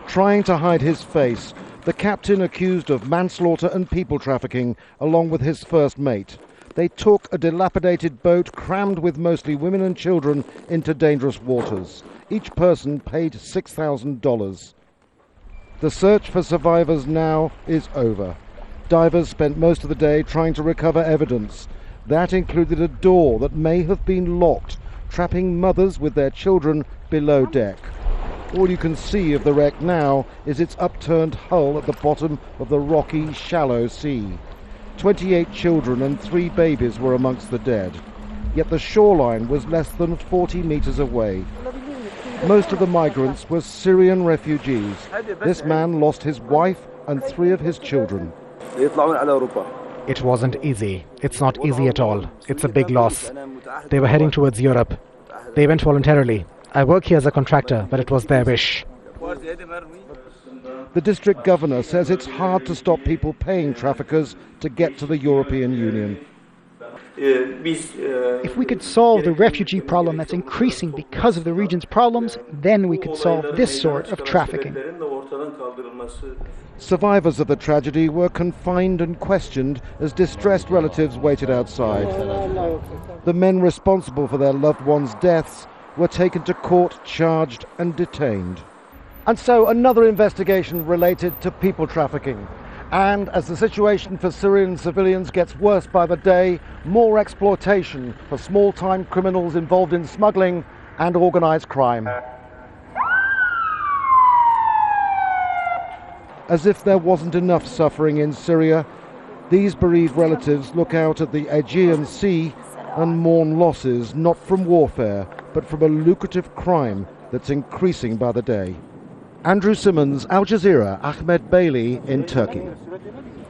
Trying to hide his face, the captain accused of manslaughter and people trafficking, along with his first mate. They took a dilapidated boat crammed with mostly women and children into dangerous waters. Each person paid $6,000. The search for survivors now is over. Divers spent most of the day trying to recover evidence. That included a door that may have been locked, trapping mothers with their children below deck. All you can see of the wreck now is its upturned hull at the bottom of the rocky, shallow sea. 28 children and 3 babies were amongst the dead. Yet the shoreline was less than 40 meters away. Most of the migrants were Syrian refugees. This man lost his wife and 3 of his children. It wasn't easy. It's not easy at all. It's a big loss. They were heading towards Europe. They went voluntarily. I work here as a contractor, but it was their wish. The district governor says it's hard to stop people paying traffickers to get to the European Union. If we could solve the refugee problem that's increasing because of the region's problems, then we could solve this sort of trafficking. Survivors of the tragedy were confined and questioned as distressed relatives waited outside. The men responsible for their loved ones' deaths were taken to court, charged and detained. And so another investigation related to people trafficking. And as the situation for Syrian civilians gets worse by the day, more exploitation for small-time criminals involved in smuggling and organized crime. As if there wasn't enough suffering in Syria, these bereaved relatives look out at the Aegean Sea and mourn losses not from warfare, but from a lucrative crime that's increasing by the day. Andrew Simmons, Al Jazeera, Ahmed Bailey in Turkey.